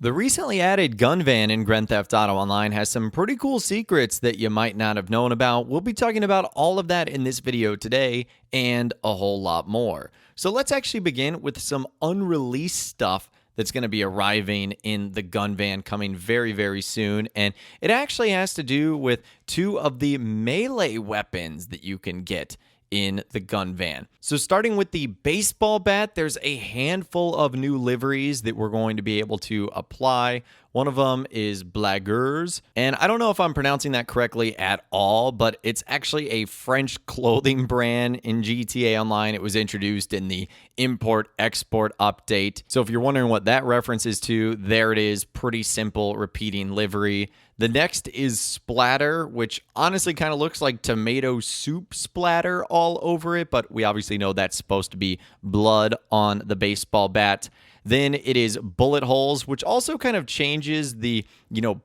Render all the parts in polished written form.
The recently added gun van in Grand Theft Auto Online has some pretty cool secrets that you might not have known about. We'll be talking about all of that in this video today and a whole lot more. So let's actually begin with some unreleased stuff that's going to be arriving in the gun van coming very, very soon. And it actually has to do with two of the melee weapons that you can get in the gun van. So starting with the baseball bat, there's a handful of new liveries that we're going to be able to apply. One of them is Blagueurs, and I don't know if I'm pronouncing that correctly at all, but it's actually a French clothing brand in GTA Online. It was introduced in the import-export update. So if you're wondering what that references to, there it is, pretty simple repeating livery. The next is Splatter, which honestly kind of looks like tomato soup splatter all over it, but we obviously know that's supposed to be blood on the baseball bat. Then it is Bullet Holes, which also kind of changes the,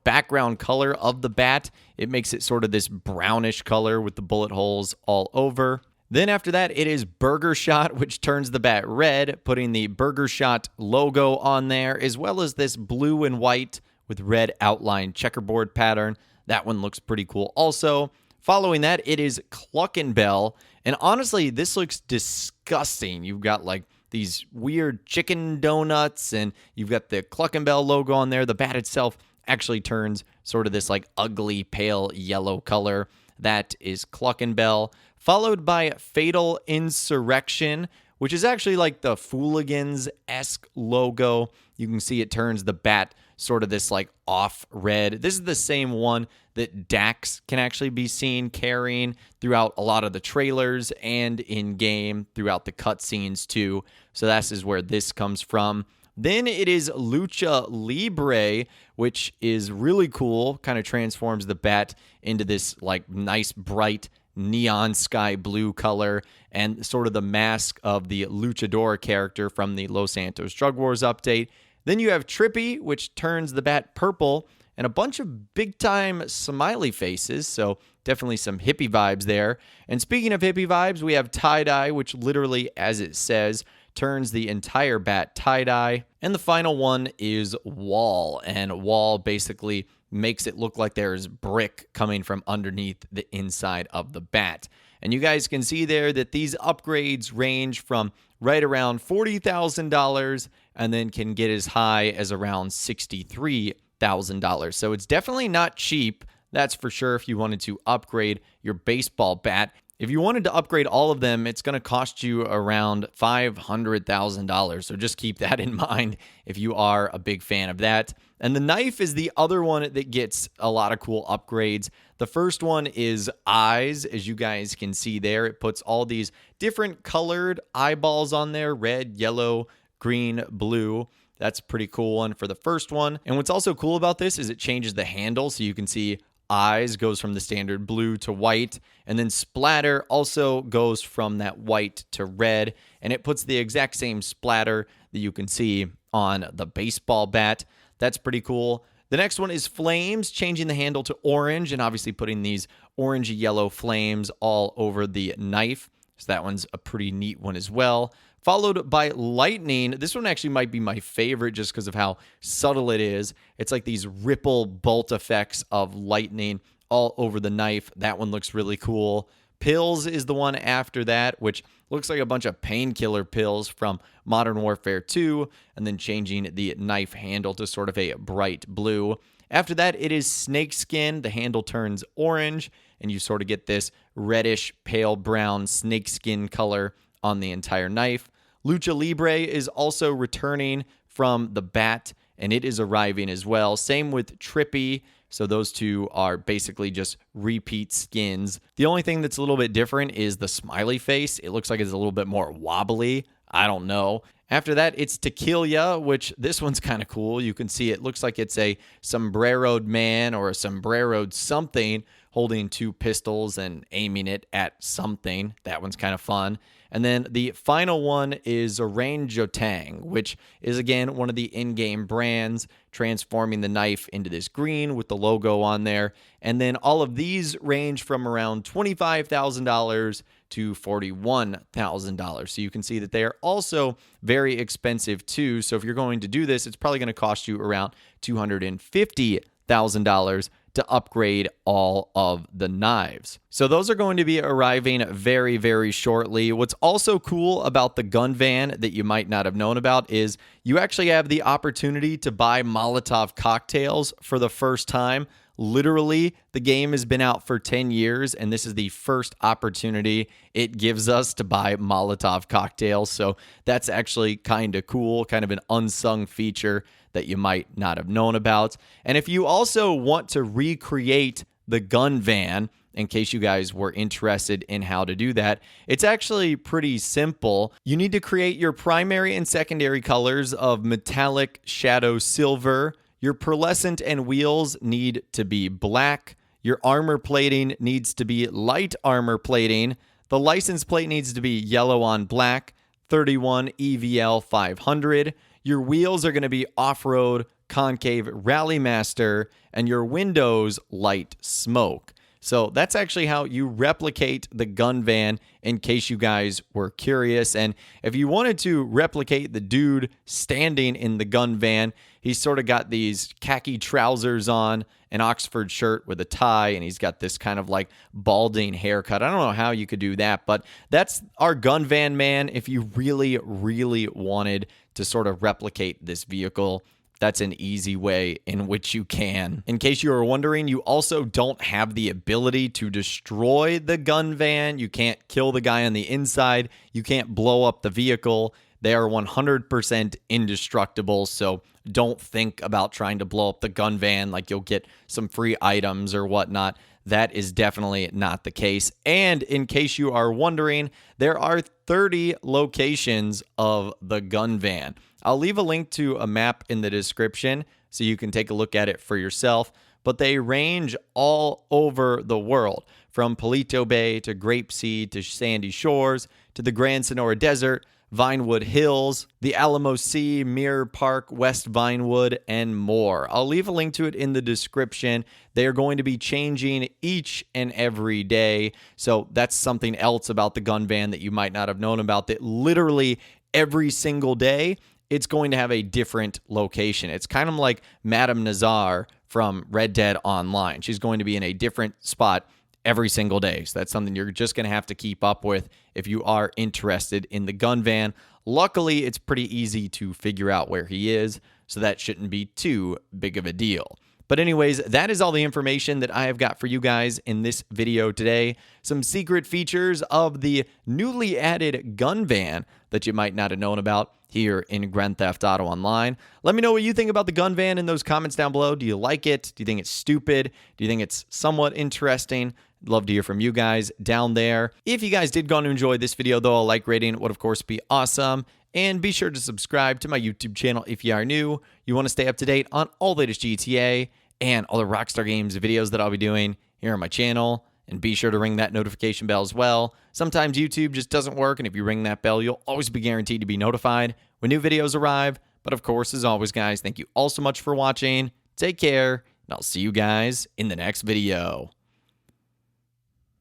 background color of the bat. It makes it sort of this brownish color with the bullet holes all over. Then after that, it is Burger Shot, which turns the bat red, putting the Burger Shot logo on there, as well as this blue and white with red outline checkerboard pattern. That one looks pretty cool also. Following that, it is Cluckenbell. And honestly, this looks disgusting. You've got like these weird chicken donuts, and you've got the Cluckenbell logo on there. The bat itself actually turns sort of this like ugly pale yellow color. That is Cluckenbell. Followed by Fatal Insurrection, which is actually like the Fooligans-esque logo. You can see it turns the bat sort of this like off red. This is the same one that Dax can actually be seen carrying throughout a lot of the trailers and in game throughout the cutscenes too. So this is where this comes from. Then it is Lucha Libre, which is really cool. Kind of transforms the bat into this like nice bright neon sky blue color and sort of the mask of the luchador character from the Los Santos Drug Wars update. Then you have Trippy, which turns the bat purple, and a bunch of big-time smiley faces, so definitely some hippie vibes there. And speaking of hippie vibes, we have Tie-Dye, which literally, as it says, turns the entire bat tie-dye. And the final one is Wall, and Wall basically makes it look like there's brick coming from underneath the inside of the bat. And you guys can see there that these upgrades range from right around $40,000 and then can get as high as around $63,000. So it's definitely not cheap. That's for sure if you wanted to upgrade your baseball bat. If you wanted to upgrade all of them, it's going to cost you around $500,000. So just keep that in mind if you are a big fan of that. And the knife is the other one that gets a lot of cool upgrades. The first one is eyes, as you guys can see there. It puts all these different colored eyeballs on there, red, yellow, green, blue. That's a pretty cool one for the first one. And what's also cool about this is it changes the handle, so you can see eyes goes from the standard blue to white, and then splatter also goes from that white to red, and it puts the exact same splatter that you can see on the baseball bat. That's pretty cool. The next one is flames, changing the handle to orange and obviously putting these orangey yellow flames all over the knife. So that one's a pretty neat one as well. Followed by lightning. This one actually might be my favorite just because of how subtle it is. It's like these ripple bolt effects of lightning all over the knife. That one looks really cool. Pills is the one after that, which looks like a bunch of painkiller pills from Modern Warfare 2, and then changing the knife handle to sort of a bright blue. After that, it is snakeskin. The handle turns orange, and you sort of get this reddish, pale brown snakeskin color on the entire knife. Lucha Libre is also returning from the bat, and it is arriving as well. Same with Trippy. So those two are basically just repeat skins. The only thing that's a little bit different is the smiley face. It looks like it's a little bit more wobbly. I don't know. After that, it's Tequila, which this one's kind of cool. You can see it looks like it's a sombreroed man or a sombreroed something holding two pistols and aiming it at something. That one's kind of fun. And then the final one is Orangutan, which is again one of the in-game brands, transforming the knife into this green with the logo on there. And then all of these range from around $25,000 to $41,000. So you can see that they are also very expensive too. So if you're going to do this, it's probably going to cost you around $250,000 to upgrade all of the knives. So those are going to be arriving very, very shortly. What's also cool about the gun van that you might not have known about is you actually have the opportunity to buy Molotov cocktails for the first time. Literally, the game has been out for 10 years, and this is the first opportunity it gives us to buy Molotov cocktails. So that's actually kind of cool, kind of an unsung feature that you might not have known about. And if you also want to recreate the gun van, in case you guys were interested in how to do that, it's actually pretty simple. You need to create your primary and secondary colors of metallic, shadow, silver. Your pearlescent and wheels need to be black. Your armor plating needs to be light armor plating. The license plate needs to be yellow on black, 31 EVL 500. Your wheels are going to be off-road, concave, rally master, and your windows light smoke. So that's actually how you replicate the gun van, in case you guys were curious. And if you wanted to replicate the dude standing in the gun van, he's sort of got these khaki trousers on, an Oxford shirt with a tie, and he's got this kind of like balding haircut. I don't know how you could do that, but that's our gun van man. If you really, really wanted to sort of replicate this vehicle, that's an easy way in which you can. In case you were wondering, you also don't have the ability to destroy the gun van. You can't kill the guy on the inside. You can't blow up the vehicle. They are 100% indestructible, so don't think about trying to blow up the gun van like you'll get some free items or whatnot. That is definitely not the case. And in case you are wondering, there are 30 locations of the gun van. I'll leave a link to a map in the description so you can take a look at it for yourself, but they range all over the world, from Palito Bay to Grapeseed to Sandy Shores to the Grand Sonora Desert, Vinewood Hills, the Alamo Sea, Mirror Park, West Vinewood, and more. I'll leave a link to it in the description. They are going to be changing each and every day. So that's something else about the gun van that you might not have known about, that literally every single day, it's going to have a different location. It's kind of like Madame Nazar from Red Dead Online. She's going to be in a different spot every single day. So that's something you're just going to have to keep up with if you are interested in the gun van. Luckily, it's pretty easy to figure out where he is, so that shouldn't be too big of a deal. But anyways, that is all the information that I have got for you guys in this video today. Some secret features of the newly added gun van that you might not have known about here in Grand Theft Auto Online. Let me know what you think about the gun van in those comments down below. Do you like it? Do you think it's stupid? Do you think it's somewhat interesting? I'd love to hear from you guys down there. If you guys did go on to enjoy this video, though, a like rating would, of course, be awesome. And be sure to subscribe to my YouTube channel if you are new. You want to stay up to date on all the latest GTA and all the Rockstar Games videos that I'll be doing here on my channel. And be sure to ring that notification bell as well. Sometimes YouTube just doesn't work, and if you ring that bell, you'll always be guaranteed to be notified when new videos arrive. But of course, as always, guys, thank you all so much for watching. Take care, and I'll see you guys in the next video.